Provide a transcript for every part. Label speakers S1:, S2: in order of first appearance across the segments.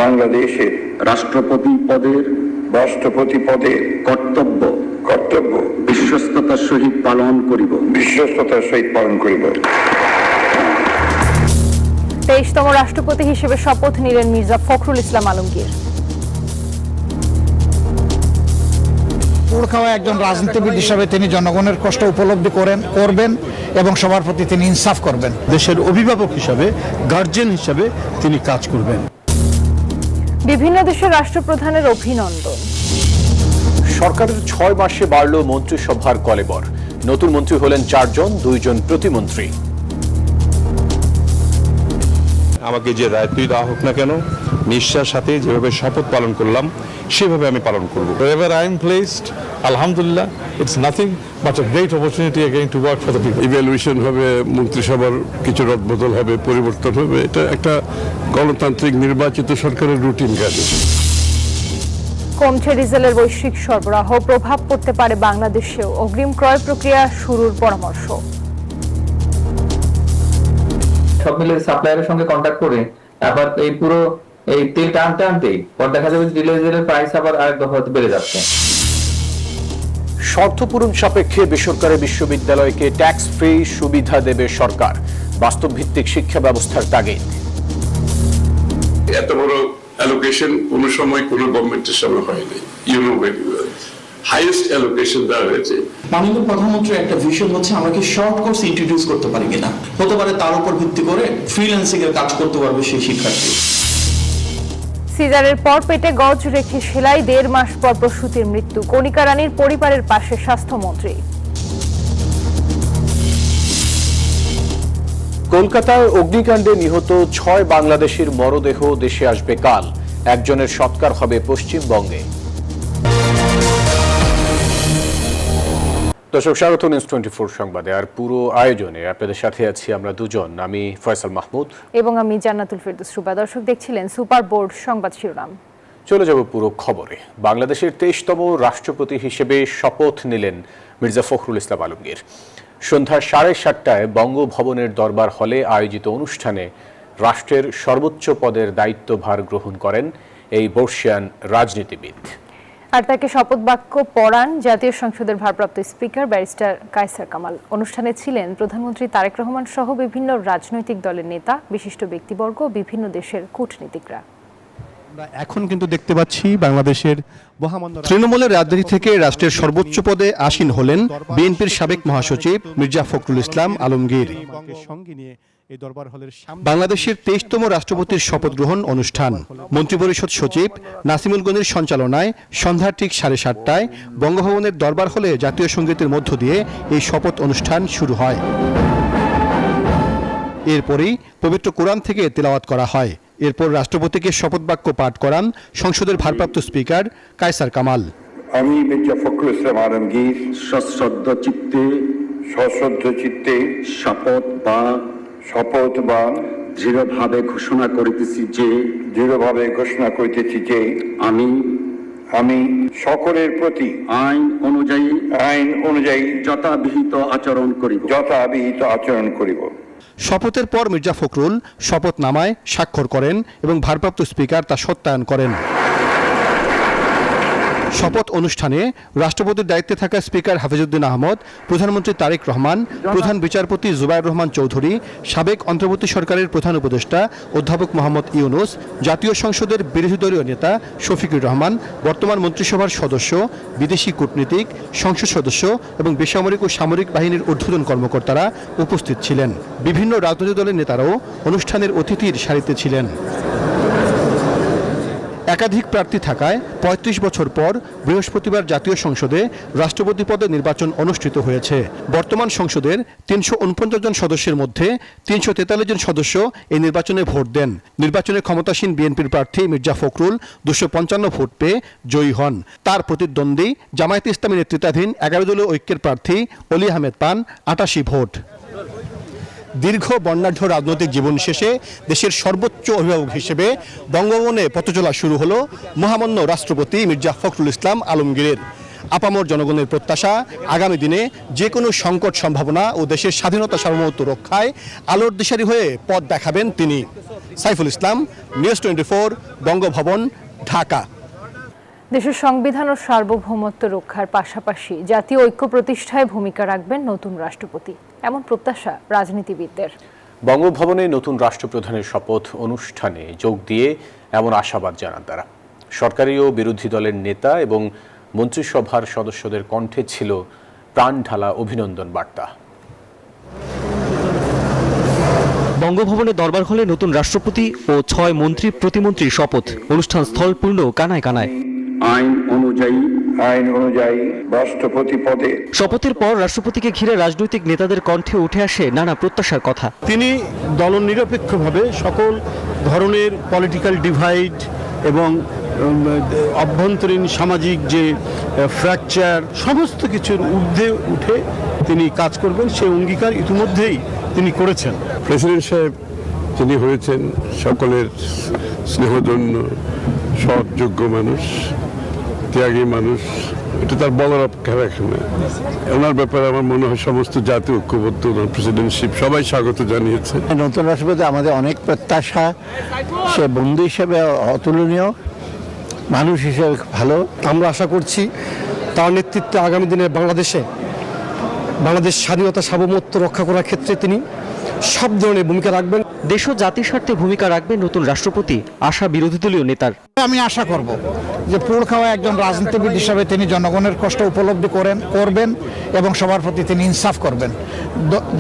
S1: বাংলাদেশের রাষ্ট্রপতি পদের কর্তব্য বিশ্বস্ততার সহিত পালন করিব।
S2: 23তম রাষ্ট্রপতি হিসেবে শপথ নিলেন মির্জা ফখরুল ইসলাম আলমগীর।
S3: পুরখাওয়া একজন রাজনীতিবিদ হিসাবে তিনি জনগণের কষ্ট উপলব্ধি করবেন এবং সবার প্রতি তিনি ইনসাফ করবেন।
S4: দেশের অভিভাবক হিসাবে, গার্জিয়ান হিসাবে তিনি কাজ করবেন।
S2: বিভিন্ন দেশের রাষ্ট্রপ্রধানের অভিনন্দন।
S5: সরকারের 6 মাসে বাড়ল মন্ত্রিসভার কলেবর। নতুন মন্ত্রী হলেন 4 জন, 2 জন প্রতিমন্ত্রী।
S6: আমাকে যে দায়িত্ব দেওয়া হোক না কেন, নিষ্ঠার সাথে যেভাবে শপথ পালন করলাম সেভাবে আমি পালন করব।
S7: Wherever I am placed, alhamdulillah, it's nothing but a great opportunity again to work for the people.
S6: Evaluation হবে, মন্ত্রিসভার কিছু রদবদল হবে, পরিবর্তন হবে। এটা একটা গণতান্ত্রিক নির্বাচিত সরকারের রুটিন কাজ।
S2: কমছে ডিজেলের বৈশ্বিক সরবরাহ, প্রভাব পড়তে পারে বাংলাদেশেও। অগ্রিম ক্রয় প্রক্রিয়া শুরুর পরামর্শ।
S8: সব মিলে সাপ্লায়ারের সঙ্গে কন্ট্যাক্ট করে আবার এই পুরো এই তেল টানতেই পর দেখা যাবে ডিজেলের প্রাইস আবার আরেক দফা বেড়ে যাচ্ছে।
S5: শর্ত পূরণ সাপেক্ষে বেসরকারি বিশ্ববিদ্যালয়কে ট্যাক্স ফ্রি সুবিধা দেবে সরকার। বাস্তব ভিত্তিক শিক্ষা ব্যবস্থার তাগিদ।
S6: এত বড় অ্যালোকেশন কোন সময় কোন গভর্নমেন্টের সময় হয়নি। You know very well. Highest allocation দেওয়া হয়েছে।
S9: মাননীয় প্রধানমন্ত্রীর একটা ভিশন হচ্ছে আমরা কি শর্ট কোর্স ইন্ট্রোডিউস করতে পারি কিনা, হতে পারে তার উপর ভিত্তি করে ফ্রিল্যান্সিং এর কাজ করতে পারবে সেই শিক্ষার্থী।
S2: সিজারের পর পেটে গজ রেখে সেলাই, 1.5 মাস পর প্রসূতির মৃত্যু। কণিকা রানীর পরিবারের পাশে স্বাস্থ্যমন্ত্রী।
S5: কলকাতায় অগ্নিকাণ্ডে নিহত 6 বাংলাদেশির মরদেহ দেশে আসবে কাল। একজনের সৎকার হবে পশ্চিমবঙ্গে। দর্শক, স্বাগত নিউজ 24 সংবাদে। আর পুরো আয়োজনে আপনাদের সাথে আছি আমরা দুজন, আমি ফয়সাল মাহমুদ
S2: এবং আমি জান্নাতুল ফেরদৌস রুবা। দর্শক, দেখছিলেন সুপার বোর্ড সংবাদ শিরোনাম।
S5: চলে যাব পুরো খবরে। বাংলাদেশের 23তম রাষ্ট্রপতি হিসেবে শপথ নিলেন মির্জা ফখরুল ইসলাম আলমগীর। সন্ধ্যা 7:30টায় বঙ্গভবনের দরবার হলে আয়োজিত অনুষ্ঠানে রাষ্ট্রের সর্বোচ্চ পদের দায়িত্বভার গ্রহণ করেন এই বর্ষিয়ান রাজনীতিবিদ।
S2: আর তাকে শপথ বাক্য পড়ান জাতীয় সংসদের ভারপ্রাপ্ত স্পিকার ব্যারিস্টার কায়সার কামাল। অনুষ্ঠানে ছিলেন প্রধানমন্ত্রী তারেক রহমান সহ বিভিন্ন রাজনৈতিক দলের নেতা, বিশিষ্ট ব্যক্তিবর্গ, বিভিন্ন দেশের কূটনীতিকরা।
S4: এখন কিন্তু দেখতে পাচ্ছি বাংলাদেশের তৃণমূলের রাজনীতি থেকে রাষ্ট্রের সর্বোচ্চ পদে আসীন হলেন বিএনপির সাবেক মহাসচিব মির্জা ফখরুল ইসলাম আলমগীর। বাংলাদেশের 23তম রাষ্ট্রপতির শপথ গ্রহণ অনুষ্ঠান মন্ত্রিপরিষদ সচিব নাসিমুল গনির সঞ্চালনায় সন্ধ্যা ঠিক 7:30টায় বঙ্গভবনের দরবার হলে জাতীয় সঙ্গীতের মধ্য দিয়ে এই শপথ অনুষ্ঠান শুরু হয়। এরপরই পবিত্র কোরআন থেকে তেলাওয়াত করা হয়। এরপর রাষ্ট্রপতিকে শপথ বাক্য পাঠ করান সংসদের ভারপ্রাপ্ত স্পিকার কায়সার কামাল।
S1: আমি মির্জা ফখরুল ইসলাম আলমগীর সশ্রদ্ধ চিত্তে শপথ বা দৃঢ়ভাবে ঘোষণা করিতেছি যে আমি সকলের প্রতি আইন অনুযায়ী যথাবিহিত আচরণ করিব।
S4: শপথের পর মির্জা ফখরুল শপথনামায় স্বাক্ষর করেন এবং ভারপ্রাপ্ত স্পিকার তা সত্যায়ন করেন। শপথ অনুষ্ঠানে রাষ্ট্রপতির দায়িত্বে থাকা স্পিকার হাফিজউদ্দিন আহমদ, প্রধানমন্ত্রী তারেক রহমান, প্রধান বিচারপতি জুবায়ের রহমান চৌধুরী, সাবেক অন্তর্বর্তী সরকারের প্রধান উপদেষ্টা অধ্যাপক মোহাম্মদ ইউনুস, জাতীয় সংসদের বিরোধী দলীয় নেতা শফিকুর রহমান, বর্তমান মন্ত্রিসভার সদস্য, বিদেশি কূটনীতিক, সংসদ সদস্য এবং বেসামরিক ও সামরিক বাহিনীর ঊর্ধ্বতন কর্মকর্তারা উপস্থিত ছিলেন। বিভিন্ন রাজনৈতিক দলের নেতারাও অনুষ্ঠানের অতিথির সারিতে ছিলেন। একাধিক প্রার্থী থাকায় ৩৫ বছর পর বৃহস্পতিবার জাতীয় সংসদে রাষ্ট্রপতি পদে নির্বাচন অনুষ্ঠিত হয়েছে। বর্তমান সংসদের ৩৪৯ জন সদস্যের মধ্যে ৩৪৩ জন সদস্য এই নির্বাচনে ভোট দেন। নির্বাচনে ক্ষমতাসীন বিএনপির প্রার্থী মির্জা ফখরুল ২৫৫ ভোট পেয়ে জয়ী হন। তার প্রতিদ্বন্দ্বী জামায়াতে ইসলামী নেতৃত্বাধীন ১১ দলীয় ঐক্যের প্রার্থী অলি আহমেদ পান ৮৮ ভোট। দীর্ঘ বর্ণাঢ্য রাজনৈতিক জীবন শেষে দেশের সর্বোচ্চ অভিভাবক হিসেবে বঙ্গভবনে পথচলা শুরু হলো মহামান্য রাষ্ট্রপতি মির্জা ফখরুল ইসলাম আলমগীরের। আপামর জনগণের প্রত্যাশা, আগামী দিনে যে কোনো সংকট সম্ভাবনা ও দেশের স্বাধীনতা সার্বভৌমত্ব রক্ষায় আলোর দিশারি হয়ে পথ দেখাবেন তিনি। সাইফুল ইসলাম, নিউজ 24, বঙ্গভবন, ঢাকা।
S2: দেশের সংবিধান ও সার্বভৌমত্ব রক্ষার পাশাপাশি জাতীয় ঐক্য প্রতিষ্ঠায় ভূমিকা রাখবেন নতুন রাষ্ট্রপতি, এমন প্রত্যাশা রাজনীতিবিদদের।
S5: বঙ্গভবনে নতুন রাষ্ট্রপ্রধানের শপথ অনুষ্ঠানে যোগ দিয়ে এমন আশাবাদ জানান তারা। সরকারি ও বিরোধী দলের নেতা এবং মন্ত্রিসভার সদস্যদের কণ্ঠে ছিল প্রাণঢালা অভিনন্দন বার্তা।
S10: বঙ্গভবনে দরবার হলে নতুন রাষ্ট্রপতি ও 6 মন্ত্রী প্রতিমন্ত্রীর শপথ অনুষ্ঠান স্থল পূর্ণ কানায় কানায়।
S1: আইন অনুযায়ী রাষ্ট্রপতি পদে
S10: শপথের পর রাষ্ট্রপতিকে ঘিরে রাজনৈতিক নেতাদের কণ্ঠে উঠে আসে নানা প্রত্যাশার কথা।
S4: তিনি দলনিরপেক্ষভাবে সকল ধরনের পলিটিক্যাল ডিভাইড এবং অভ্যন্তরীণ সামাজিক যে ফ্র্যাকচার সমস্ত কিছুর ঊর্ধ্বে উঠে তিনি কাজ করবেন, সেই অঙ্গীকার ইতিমধ্যেই তিনি করেছেন।
S6: প্রেসিডেন্ট সাহেব যিনি হয়েছেন সকলের স্নেহধন্য, সৎ, যোগ্য মানুষ, ত্যাগী মানুষ, এটা তার বলার অপেক্ষা রাখে না। ওনার ব্যাপারে আমার মনে হয় সমস্ত জাতীয় ঐক্যবদ্ধ, ওনার প্রেসিডেন্টশিপ সবাই স্বাগত জানিয়েছে।
S3: নতুন রাষ্ট্রপতি আমাদের অনেক প্রত্যাশা, সে বন্ধু হিসেবে অতুলনীয়, মানুষ হিসেবে ভালো।
S11: আমরা আশা করছি তার নেতৃত্বে আগামী দিনে বাংলাদেশ স্বাধীনতা সার্বভৌমত্ব রক্ষা করার ক্ষেত্রে তিনি সব ধরনের ভূমিকা রাখবেন।
S10: দেশ ও জাতির স্বার্থে ভূমিকা রাখবেন নতুন রাষ্ট্রপতি, আশা বিরোধী দলীয় নেতার।
S3: আমি আশা করব যে পোড় খাওয়া একজন রাজনীতিবিদ হিসাবে তিনি জনগণের কষ্ট উপলব্ধি করবেন এবং সবার প্রতি তিনি ইনসাফ করবেন।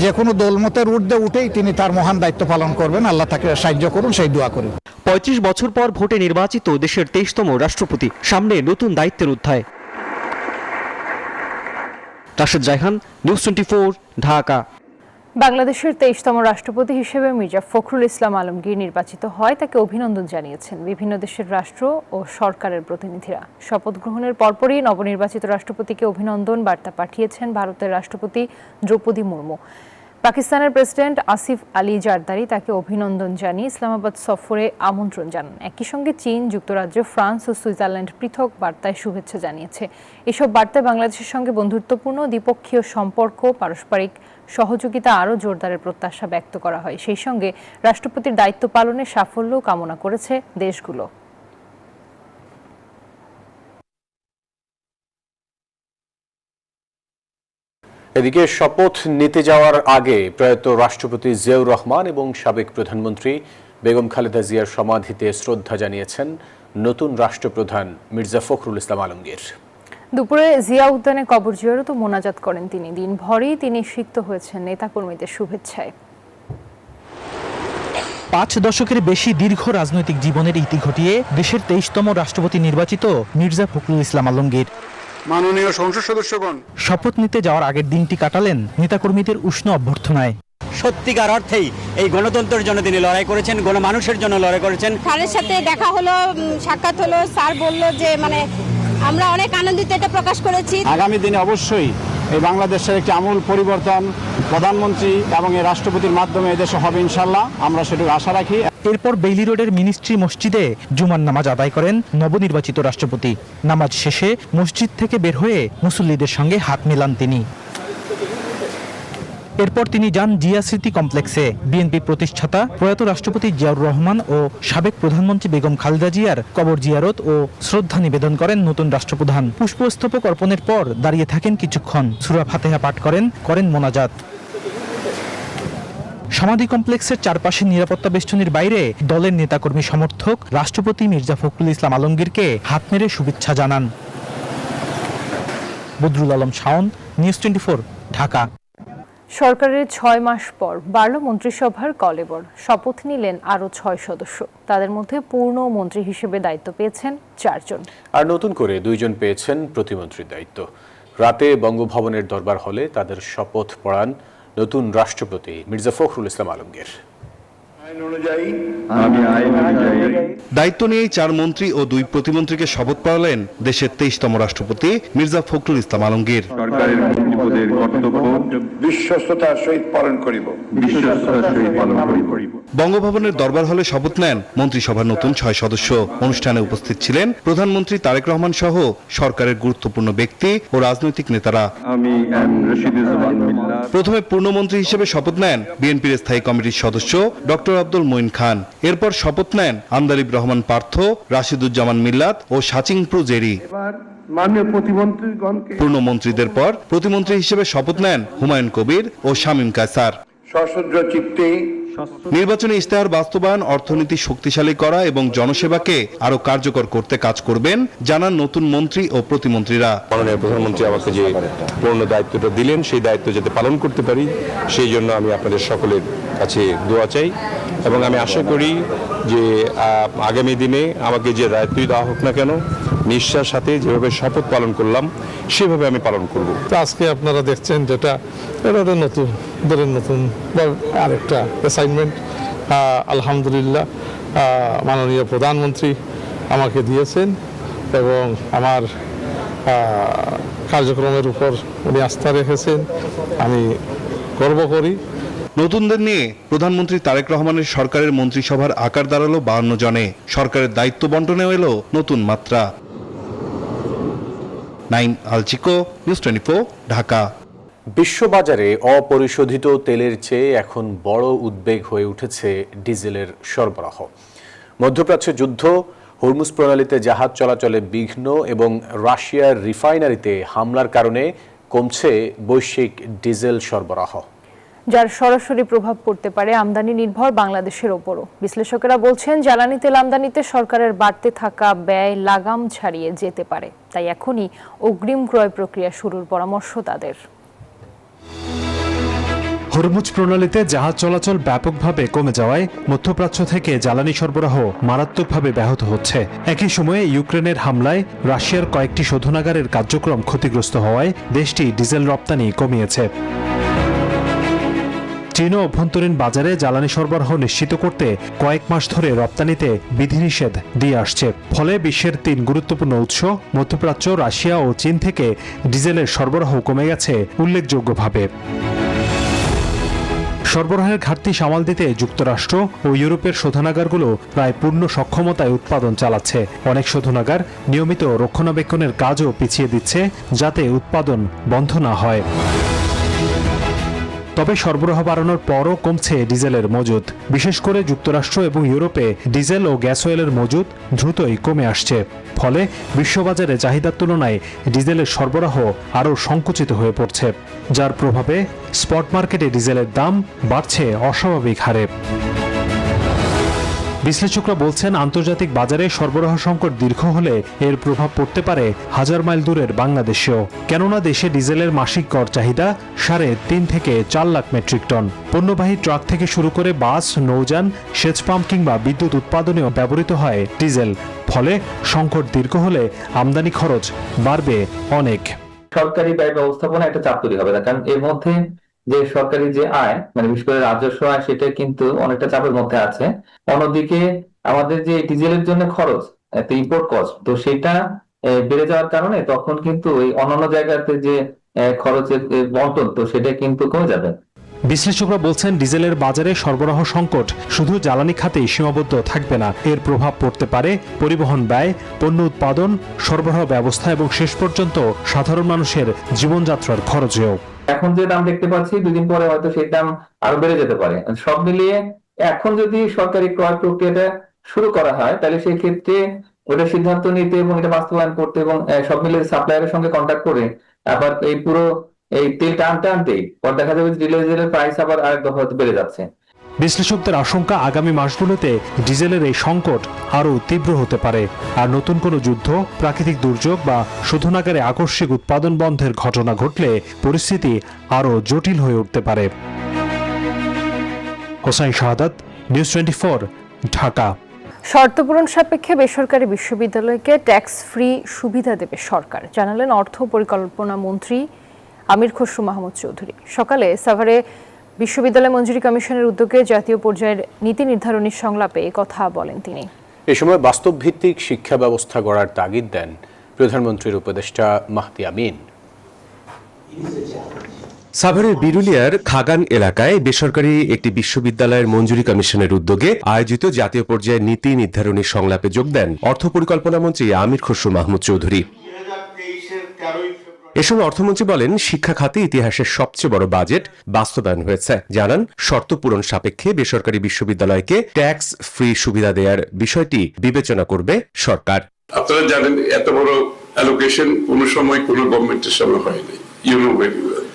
S3: যে কোনো দলমতের ঊর্ধ্বে উঠেই তিনি তার মহান দায়িত্ব পালন করবেন। আল্লাহ তাকে সাহায্য করুন, সেই দোয়া করি।
S10: 35 বছর পর ভোটে নির্বাচিত দেশের 23তম রাষ্ট্রপতি, সামনে নতুন দায়িত্বের অধ্যায়। রাশেদ জায়হান, নিউজ 24, ঢাকা।
S2: বাংলাদেশের 23তম রাষ্ট্রপতি হিসেবে মির্জা ফখরুল ইসলাম আলমগীর নির্বাচিত হয় তাকে অভিনন্দন জানিয়েছেন বিভিন্ন দেশের রাষ্ট্র ও সরকারের প্রতিনিধিরা। শপথ গ্রহণের পরপরই নবনির্বাচিত রাষ্ট্রপতিকে অভিনন্দন বার্তা পাঠিয়েছেন ভারতের রাষ্ট্রপতি দ্রৌপদী মুর্মু। পাকিস্তানের প্রেসিডেন্ট আসিফ আলী জারদারি তাকে অভিনন্দন জানিয়ে ইসলামাবাদ সফরে আমন্ত্রণ জানান। একই সঙ্গে চীন, যুক্তরাজ্য, ফ্রান্স ও সুইজারল্যান্ড পৃথক বার্তায় শুভেচ্ছা জানিয়েছে। এসব বার্তায় বাংলাদেশের সঙ্গে বন্ধুত্বপূর্ণ দ্বিপক্ষীয় সম্পর্ক, পারস্পরিক সহযোগিতা আরও জোরদারের প্রত্যাশা ব্যক্ত করা হয়। সেই সঙ্গে রাষ্ট্রপতির দায়িত্ব পালনে সাফল্য কামনা করেছে দেশগুলো।
S5: এদিকে শপথ নিতে যাওয়ার আগে প্রয়াত রাষ্ট্রপতি জিয়াউর রহমান এবং সাবেক প্রধানমন্ত্রী বেগম খালেদা জিয়ার সমাধিতে শ্রদ্ধা জানিয়েছেন নতুন রাষ্ট্রপ্রধান মির্জা ফখরুল ইসলাম আলমগীর।
S2: দুপুরে জিয়া উদ্যানে কবর জিয়ারত ও মোনাজাত করেন তিনি। দিনভরই তিনি সিক্ত হয়েছেন নেতাকর্মীদের শুভেচ্ছায়।
S12: 5 দশকের বেশি দীর্ঘ রাজনৈতিক জীবনের ইতি ঘটিয়ে দেশের 23তম রাষ্ট্রপতি নির্বাচিত মির্জা ফখরুল ইসলাম আলমগীর।
S1: মাননীয় সংসদ সদস্যগণ,
S12: শপথ নিতে যাওয়ার আগের দিনটি কাটালেন নেতাকর্মীদের উষ্ণ অভ্যর্থনায়।
S13: সত্যিকার অর্থেই এই গণতন্ত্রের জন্য তিনি লড়াই করেছেন, গণমানুষের জন্য লড়াই করেছেন।
S14: স্যারের সাথে দেখা হলো, সাক্ষাৎ হলো, স্যার বলল যে আমরা অনেক আনন্দিত এটা প্রকাশ করেছি।
S3: আগামী দিনে অবশ্যই এই বাংলাদেশের একটি আমূল পরিবর্তন প্রধানমন্ত্রী এবং এই রাষ্ট্রপতির মাধ্যমে এদেশে হবে ইনশাল্লাহ, আমরা সেটুকু আশা রাখি।
S12: এরপর বেইলি রোডের মিনিস্ট্রি মসজিদে জুমার নামাজ আদায় করেন নবনির্বাচিত রাষ্ট্রপতি। নামাজ শেষে মসজিদ থেকে বের হয়ে মুসল্লিদের সঙ্গে হাত মেলান তিনি। এরপর তিনি যান জিয়া স্মৃতি কমপ্লেক্সে। বিএনপি প্রতিষ্ঠাতা প্রয়াত রাষ্ট্রপতি জিয়াউর রহমান ও সাবেক প্রধানমন্ত্রী বেগম খালেদা জিয়ার কবর জিয়ারত ও শ্রদ্ধা নিবেদন করেন নতুন রাষ্ট্রপ্রধান। পুষ্পস্তবক অর্পণের পর দাঁড়িয়ে থাকেন কিছুক্ষণ, সূরা ফাতিহা পাঠ করেন মোনাজাত। সমাধি কমপ্লেক্সের চারপাশে নিরাপত্তা বেষ্টনীর বাইরে দলের নেতাকর্মী সমর্থক রাষ্ট্রপতি মির্জা ফখরুল ইসলাম আলমগীরকে হাত মেরে শুভেচ্ছা জানান। বদরুল আলম শাওন, নিউজ 24, ঢাকা।
S2: সরকারের 6 মাস পর বাড়ল মন্ত্রিসভার কলেবর। শপথ নিলেন আরও 6 সদস্য। তাদের মধ্যে পূর্ণ মন্ত্রী হিসেবে দায়িত্ব পেয়েছেন 4 জন,
S5: আর নতুন করে 2 জন পেয়েছেন প্রতিমন্ত্রীর দায়িত্ব। রাতে বঙ্গভবনের দরবার হলে তাদের শপথ পড়ান নতুন রাষ্ট্রপতি মির্জা ফখরুল ইসলাম আলমগীর।
S4: দায়িত্ব নিয়েই 4 মন্ত্রী ও 2 প্রতিমন্ত্রীকে শপথ পড়ালেন দেশের 23তম রাষ্ট্রপতি মির্জা ফখরুল ইসলাম আলমগীর।
S1: সরকারের মন্ত্রীপদের কর্তব্য বিশ্বস্ততার সহিত পালন করিব।
S4: বঙ্গভবনের দরবার হলে শপথ নেন মন্ত্রিসভার নতুন 6 সদস্য। অনুষ্ঠানে উপস্থিত ছিলেন প্রধানমন্ত্রী তারেক রহমান সহ সরকারের গুরুত্বপূর্ণ ব্যক্তি ও রাজনৈতিক নেতারা। প্রথমে পূর্ণমন্ত্রী হিসেবে শপথ নেন বিএনপির স্থায়ী কমিটির সদস্য ডক্টর আব্দুল মঈন খান। এরপর শপথ নেন আন্দালিব রহমান পার্থ, রাশিদুজ্জামান মিল্লাত ও সাচিংপ্রু জেরি। পূর্ণমন্ত্রীদের পর প্রতিমন্ত্রী হিসেবে শপথ নেন হুমায়ুন কবির ও শামীম কায়সার।
S1: সশস্ত্র চিত্তে
S4: নির্বাচনী ইশতেহার বাস্তবায়ন, অর্থনীতি শক্তিশালী করা এবং জনসেবাকে আরো কার্যকর করতে কাজ করবেন জানান নতুন মন্ত্রী ও প্রতিমন্ত্রীরা।
S6: মাননীয় প্রধানমন্ত্রী আমাকে যে পূর্ণ দায়িত্বটা দিলেন, সেই দায়িত্ব যাতে পালন করতে পারি সেই জন্য আমি আপনাদের সকলের কাছে দোয়া চাই এবং আমি আশা করি যে আগামী দিনে আমাকে যে দায়িত্বই দেওয়া হোক না কেন, নিষ্ঠার সাথে যেভাবে শপথ পালন করলাম সেভাবে আমি পালন করব।
S7: আজকে আপনারা দেখছেন যেটা এটা নতুন আরেকটা অ্যাসাইনমেন্ট আলহামদুলিল্লাহ মাননীয় প্রধানমন্ত্রী আমাকে দিয়েছেন এবং আমার কার্যক্রমের উপর উনি আস্থা রেখেছেন, আমি গর্ব করি।
S4: নতুনদের নিয়ে প্রধানমন্ত্রী তারেক রহমানের সরকারের মন্ত্রিসভার আকার দাঁড়ালো 52 জনে। সরকারের দায়িত্ব বন্টনেও এলো নতুন মাত্রা। নাইম আলচিকো, নিউজ 24, ঢাকা।
S5: বিশ্ববাজারে অপরিশোধিত তেলের চেয়ে এখন বড় উদ্বেগ হয়ে উঠেছে ডিজেলের সরবরাহ। মধ্যপ্রাচ্যে যুদ্ধ, হরমুজ প্রণালীতে জাহাজ চলাচলে বিঘ্ন এবং রাশিয়ার রিফাইনারিতে হামলার কারণে কমছে বৈশ্বিক ডিজেল সরবরাহ,
S2: যার সরাসরি প্রভাব পড়তে পারে আমদানি নির্ভর বাংলাদেশের ওপরও। বিশ্লেষকেরা বলছেন, জ্বালানি তেল আমদানিতে সরকারের বাড়তে থাকা ব্যয় লাগাম ছাড়িয়ে যেতে পারে। তাই এখনই অগ্রিম ক্রয় প্রক্রিয়া শুরুর পরামর্শ তাদের।
S12: হরমুজ প্রণালীতে জাহাজ চলাচল ব্যাপকভাবে কমে যাওয়ায় মধ্যপ্রাচ্য থেকে জ্বালানি সরবরাহ মারাত্মকভাবে ব্যাহত হচ্ছে। একই সময়ে ইউক্রেনের হামলায় রাশিয়ার কয়েকটি শোধনাগারের কার্যক্রম ক্ষতিগ্রস্ত হওয়ায় দেশটি ডিজেল রপ্তানি কমিয়েছে। চীন অভ্যন্তরীণ বাজারে জ্বালানি সরবরাহ নিশ্চিত করতে কয়েক মাস ধরে রপ্তানিতে বিধিনিষেধ দিয়ে আসছে। ফলে বিশ্বের 3 গুরুত্বপূর্ণ উৎস মধ্যপ্রাচ্য, রাশিয়া ও চীন থেকে ডিজেলের সরবরাহ কমে গেছে উল্লেখযোগ্যভাবে। সরবরাহের ঘাটতি সামাল দিতে যুক্তরাষ্ট্র ও ইউরোপের শোধনাগারগুলো প্রায় পূর্ণ সক্ষমতায় উৎপাদন চালাচ্ছে। অনেক শোধনাগার নিয়মিত রক্ষণাবেক্ষণের কাজও পিছিয়ে দিচ্ছে যাতে উৎপাদন বন্ধ না হয়। তবে সরবরাহ বাড়ানোর পরও কমছে ডিজেলের মজুদ। বিশেষ করে যুক্তরাষ্ট্র এবং ইউরোপে ডিজেল ও গ্যাস অয়েলের মজুদ দ্রুতই কমে আসছে। ফলে বিশ্ববাজারে চাহিদার তুলনায় ডিজেলের সরবরাহ আরও সংকুচিত হয়ে পড়ছে, যার প্রভাবে স্পট মার্কেটে ডিজেলের দাম বাড়ছে অস্বাভাবিক হারে। বিশ্লেষকরা বলছেন, আন্তর্জাতিক বাজারে সরবরাহ সংকট দীর্ঘ হলে এর প্রভাব পড়তে পারে হাজার মাইল দূরের বাংলাদেশেও। কেননা দেশে ডিজেলের মাসিক গড় চাহিদা 3.5 থেকে 4 লাখ মেট্রিক টন। পণ্যবাহী ট্রাক থেকে শুরু করে বাস, নৌযান, সেচ পাম্প কিংবা বিদ্যুৎ উৎপাদনেও ব্যবহৃত হয় ডিজেল। ফলে সংকট দীর্ঘ হলে আমদানি খরচ বাড়বে অনেক।
S8: সরকারি ব্যয় ব্যবস্থাপনা একটা চাপ তৈরি হবে না, কারণ এর মধ্যে যে সরকারি যে আয় মানে বিশেষ করে রাজস্ব আয় সেটা কিন্তু অনেকটা চাপের মধ্যে আছে। অন্যদিকে আমাদের যে ডিজেলের জন্য খরচ, ইম্পোর্ট কস্ট, তো সেটা বেড়ে যাওয়ার কারণে তখন কিন্তু এই অন্যান্য জায়গাতে যে খরচের বন্টন তো সেটা কিন্তু কমে যাবে।
S12: বিশ্লেষকরা বলছেন, ডিজেলের বাজারে সরবরাহ সংকট শুধু জ্বালানি খাতেই সীমাবদ্ধ থাকবে না। এর প্রভাব পড়তে পারে পরিবহন ব্যয়, পণ্য উৎপাদন, সরবরাহ ব্যবস্থা এবং শেষ পর্যন্ত সাধারণ মানুষের জীবনযাত্রার খরচেও।
S8: এখন যে দাম দেখতে পাচ্ছি 2 দিন পরে হয়তো সেই দাম আরো বেড়ে যেতে পারে। সব মিলিয়ে এখন যদি সরকারি ক্রয় প্রক্রিয়াটা শুরু করা হয় তাহলে সেই ক্ষেত্রে ওটা সিদ্ধান্ত নিতে এবং এটা বাস্তবায়ন করতে এবং সব মিলিয়ে সাপ্লায়ারের সঙ্গে কন্ট্যাক্ট করে আবার এই পুরো এই তেল টানতেই পর দেখা যাবে ডিজেলের প্রাইস আবার আরেক দফা বেড়ে যাচ্ছে।
S12: বিশ্লেষকদের আশঙ্কা, আগামী মাসগুলোতে ডিজেলের এই সংকট আরও তীব্র হতে পারে। আর নতুন কোনো যুদ্ধ, প্রাকৃতিক দুর্যোগ বা শোধনাগারে আকস্মিক উৎপাদন বন্ধের ঘটনা ঘটলে পরিস্থিতি আরও জটিল হয়ে উঠতে পারে। হোসাইন শাহাদাত, নিউজ 24, ঢাকা।
S2: শর্ত পূরণ সাপেক্ষে বেসরকারি বিশ্ববিদ্যালয়কে ট্যাক্স ফ্রি সুবিধা দেবে সরকার, জানালেন অর্থ পরিকল্পনা মন্ত্রী আমির খসরু মাহমুদ চৌধুরী। সকালে সাভারে বিশ্ববিদ্যালয় মঞ্জুরি কমিশনের উদ্যোগে জাতীয় পর্যায়ের নীতি নির্ধারণী সংলাপে কথা বলেন তিনি।
S5: এ সময় বাস্তবভিত্তিক শিক্ষা ব্যবস্থা গড়ার তাগিদ দেন প্রধানমন্ত্রীর উপদেষ্টা মাহদি আমিন।
S15: সাভারের বিরুলিয়ার খাগান এলাকায় বেসরকারি একটি বিশ্ববিদ্যালয়ের মঞ্জুরি কমিশনের উদ্যোগে আয়োজিত জাতীয় পর্যায়ের নীতি নির্ধারণী সংলাপে যোগ দেন অর্থ পরিকল্পনা মন্ত্রী আমির খসরু মাহমুদ চৌধুরী। এ সময় অর্থমন্ত্রী বলেন, শিক্ষা খাতে ইতিহাসের সবচেয়ে বড় বাজেট বাস্তবায়ন হয়েছে। জানান, শর্ত পূরণ সাপেক্ষে বেসরকারি বিশ্ববিদ্যালয়কে ট্যাক্স ফ্রি সুবিধা দেওয়ার বিষয়টি বিবেচনা করবে সরকার।
S6: আপনারা জানেন, এত বড় অ্যালোকেশন কোন সময় কোন গভর্নমেন্টের সময় হয়নি। You know very well,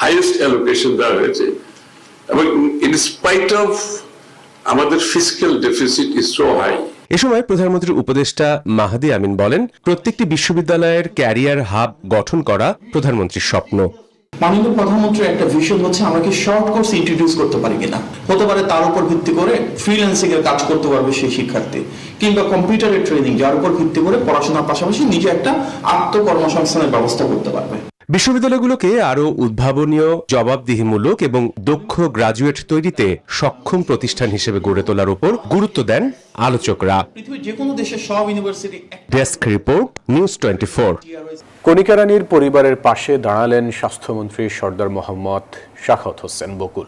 S6: highest allocation দেওয়া হয়েছে, এবং ইন স্পাইট অফ আমাদের fiscal deficit is so high.
S15: এ সময় প্রধানমন্ত্রীর উপদেষ্টা মাহাদি আমিন বলেন, প্রত্যেকটি বিশ্ববিদ্যালয়ের ক্যারিয়ার হাব গঠন করা প্রধানমন্ত্রীর স্বপ্ন।
S9: মাননীয় প্রধানমন্ত্রীর একটা ভিশন হচ্ছে আমরা কি শর্ট কোর্স ইন্ট্রোডিউস করতে পারি কিনা, হতে পারে তার উপর ভিত্তি করে ফ্রিল্যান্সিং এর কাজ করতে পারবে সেই শিক্ষার্থী, কিংবা কম্পিউটারের ট্রেনিং, যার উপর ভিত্তি করে পড়াশোনার পাশাপাশি নিজে একটা আত্মকর্মসংস্থানের ব্যবস্থা করতে পারবে।
S15: বিশ্ববিদ্যালয়গুলোকে আরো উদ্ভাবনীয়, জবাবদিহিমূলক এবং দক্ষ গ্রাজুয়েট তৈরিতে সক্ষম প্রতিষ্ঠান হিসেবে গড়ে তোলার উপর গুরুত্ব দেন আলোচকরা।
S9: পৃথিবীর যে কোনো দেশের সব ইউনিভার্সিটি।
S15: Desk report, news 24।
S5: কণিকা রানীর পরিবারের পাশে দাঁড়ালেন স্বাস্থ্যমন্ত্রী সর্দার মোহাম্মদ সাখাওয়াত হোসেন বকুল।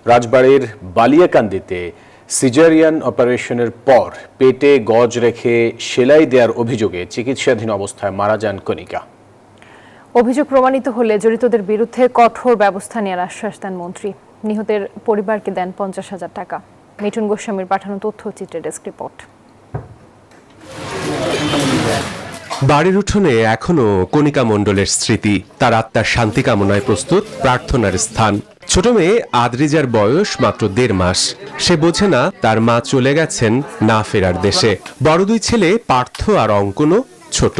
S5: রাজবাড়ীর বালিয়াকান্দিতে সিজারিয়ান অপারেশনের পর পেটে গজ রেখে সেলাই দেওয়ার অভিযোগে চিকিৎসাধীন অবস্থায় মারা যান কণিকা।
S2: অভিযোগ প্রমাণিত হলে জড়িতদের বিরুদ্ধে কঠোর ব্যবস্থা নেওয়ার আশ্বাস দেন মন্ত্রী। নিহতের পরিবারকে দেন 50,000 টাকা। মিঠুন গোস্বামীর পাঠানো তথ্যচিত্রে ডেস্ক রিপোর্ট।
S15: বাড়ির উঠোনে এখনো কণিকা মণ্ডলের স্মৃতি, তার আত্মার শান্তি কামনায় প্রস্তুত প্রার্থনার স্থান। ছোট মেয়ে আদ্রিজার বয়স মাত্র 1.5 মাস। সে বোঝে না তার মা চলে গেছেন না ফেরার দেশে। বড় দুই ছেলে পার্থ আর অঙ্কনও ছোট।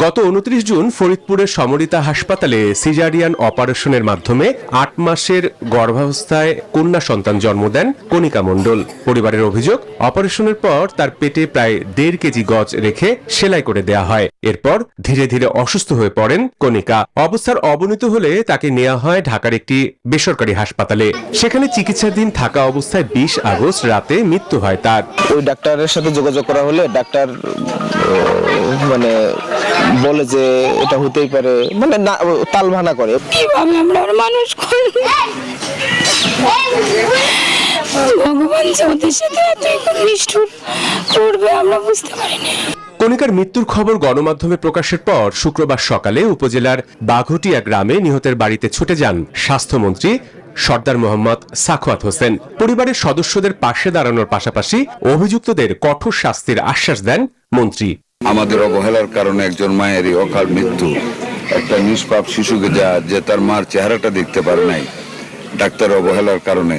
S15: গত 29 জুন ফরিদপুরের সমরিতা হাসপাতালে সিজারিয়ান অপারেশনের মাধ্যমে 8 মাসের গর্ভাবস্থায় কন্যা সন্তান জন্ম দেন কণিকা মণ্ডল। পরিবারের অভিযোগ, অপারেশনের পর তার পেটে প্রায় 1.5 কেজি গজ রেখে সেলাই করে দেয়া হয়। এরপর ধীরে ধীরে অসুস্থ হয়ে পড়েন কণিকা। অবস্থার অবনতি হলে তাকে নেওয়া হয় ঢাকার একটি বেসরকারি হাসপাতালে। সেখানে চিকিৎসাধীন থাকা অবস্থায় 20 আগস্ট রাতে মৃত্যু হয় তার।
S16: ওই ডাক্তারের সাথে যোগাযোগ করা হলে ডাক্তার মানে বলে যে এটা হতেই পারে, মানে না তাল ভানা করে।
S14: কিভাবে আমরা মানুষ করব, ভগবান আমাদের সাথে এত নিষ্ঠুর করবে আমরা বুঝতে পারিনি।
S15: কণিকার মৃত্যুর খবর গণমাধ্যমে প্রকাশের পর শুক্রবার সকালে উপজেলার বাঘটিয়া গ্রামে নিহতের বাড়িতে ছুটে যান স্বাস্থ্যমন্ত্রী সর্দার মোহাম্মদ সাখাওয়াত হোসেন। পরিবারের সদস্যদের পাশে দাঁড়ানোর পাশাপাশি অভিযুক্তদের কঠোর শাস্তির আশ্বাস দেন মন্ত্রী।
S1: আমাদের অবহেলার কারণে একজন মায়েরই অকাল মৃত্যু, একটা নিষ্পাপ শিশুকে যে তার মার চেহারাটা দেখতে পারে নাই, ডাক্তার অবহেলার কারণে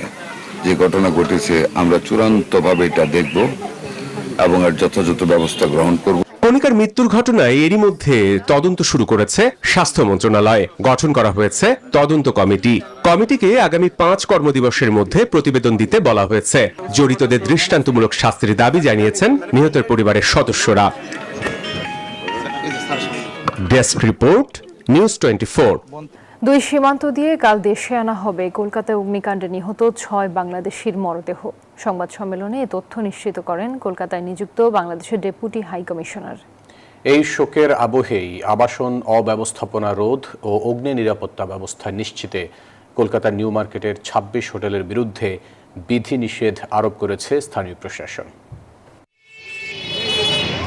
S1: যে ঘটনা ঘটেছে, আমরা চূড়ান্তভাবে এটা দেখব এবং এর যথাযথ ব্যবস্থা গ্রহণ করব।
S15: কণিকার মৃত্যুর ঘটনায় এরই মধ্যে তদন্ত শুরু করেছে স্বাস্থ্য মন্ত্রণালয়। গঠন করা হয়েছে তদন্ত কমিটি। কমিটিকে আগামী 5 কর্মদিবসের মধ্যে প্রতিবেদন দিতে বলা হয়েছে। জড়িতদের দৃষ্টান্তমূলক শাস্তির দাবি জানিয়েছেন নিহতের পরিবারের সদস্যরা। Desk report, news 24।
S2: দুই সীমান্ত দিয়ে কাল দেশে আনা হবে কলকাতায় অগ্নিকাণ্ডে নিহত 6 বাংলাদেশির মরদেহ। সংবাদ সম্মেলনে এ তথ্য নিশ্চিত করেন কলকাতায় নিযুক্ত বাংলাদেশের ডেপুটি হাই কমিশনার।
S5: এই শোকের আবহেই আবাসন অব্যবস্থাপনা রোধ ও অগ্নি নিরাপত্তা ব্যবস্থা নিশ্চিতে কলকাতার নিউ মার্কেটের 26 হোটেলের বিরুদ্ধে বিধিনিষেধ আরোপ করেছে স্থানীয় প্রশাসন।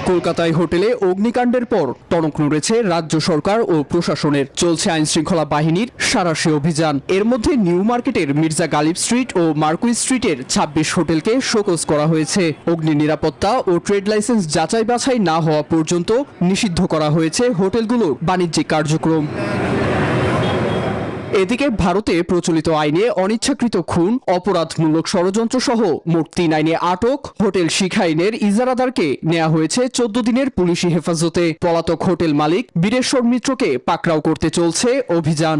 S17: কলকাতায় হোটেলে অগ্নিকাণ্ডের পর টনক নড়েছে রাজ্য সরকার ও প্রশাসনের। চলছে আইন শৃঙ্খলা বাহিনীর সাঁড়াশি অভিযান। এর মধ্যে নিউ মার্কেটের মির্জা গালিব স্ট্রিট ও মার্কুই স্ট্রিটের 26 হোটেলকে শোকজ করা হয়েছে। অগ্নি নিরাপত্তা ও ট্রেড লাইসেন্স যাচাই বাছাই না হওয়া পর্যন্ত নিষিদ্ধ করা হয়েছে হোটেলগুলোর বাণিজ্যিক কার্যক্রম। এদিকে ভারতে প্রচলিত আইনে অনিচ্ছাকৃত খুন, অপরাধমূলক ষড়যন্ত্র সহ মোট 3 আইনে আটক হোটেল শিখাইনের ইজারাদারকে নেওয়া হয়েছে 14 দিনের পুলিশি হেফাজতে। পলাতক হোটেল মালিক বীরেশ্বর মিত্রকে পাকড়াও করতে চলছে অভিযান।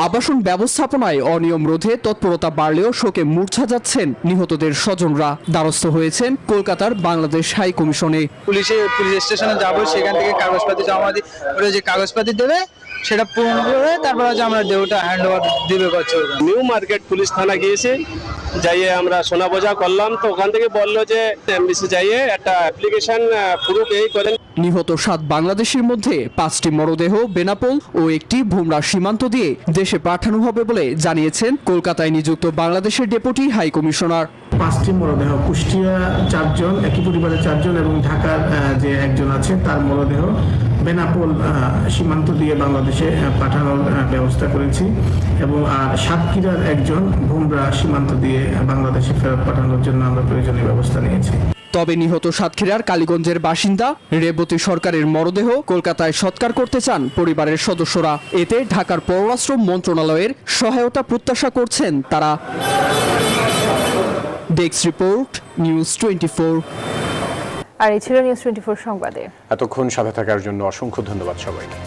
S17: আবাসন ব্যবস্থাপনায় অনিয়ম রোধে তৎপরতা বাড়লেও শোকে মূর্ছা যাচ্ছেন নিহতদের স্বজনরা। দ্বারস্থ হয়েছেন কলকাতার বাংলাদেশ হাই কমিশনে।
S18: পুলিশ স্টেশনে যাবো, সেখান থেকে কাগজপাতি জমা দিয়ে ওরা যে কাগজপাতি দেবে সেটা পূরণ করে তারপর আমরা দেহটা হ্যান্ড ওভার দিবে করছে।
S19: নিউ মার্কেট পুলিশ থানা গিয়েছে, যাইয়ে আমরা সোনা বোঝা করলাম, তো ওখান থেকে বললো যে এমবিসি যাইয়ে একটা অ্যাপ্লিকেশন পুরো পে করেন।
S17: নিহত 7 বাংলাদেশের মধ্যে 5টি মরদেহ বেনাপোল ও একটি ভুমরা সীমান্ত দিয়ে দেশে পাঠানো হবে বলে জানিয়েছেন কলকাতায় নিযুক্ত বাংলাদেশের ডেপুটি হাই কমিশনার।
S20: 5টি মরদেহ, কুষ্টিয়া 4 জন, একই পরিবারের 4 জন এবং ঢাকার যে একজন আছে তার মরদেহ বেনাপোল সীমান্ত দিয়ে বাংলাদেশে পাঠানোর ব্যবস্থা করেছি এবং আর সাতক্ষীরার একজন ভুমরা সীমান্ত দিয়ে বাংলাদেশে ফেরত পাঠানোর জন্য আমরা প্রয়োজনীয় ব্যবস্থা নিয়েছি।
S17: তবে নিহত সাতক্ষীরার কালীগঞ্জের বাসিন্দা রেবতী সরকারের মরদেহ কলকাতায় সৎকার করতে চান পরিবারের সদস্যরা। এতে ঢাকার পররাষ্ট্র মন্ত্রণালয়ের সহায়তা প্রত্যাশা করছেন তারা। Desk report, news 24।
S2: আর এই ছিল নিউজ 24 সংবাদে।
S5: এতক্ষণ সাথে থাকার জন্য অসংখ্য ধন্যবাদ সবাইকে।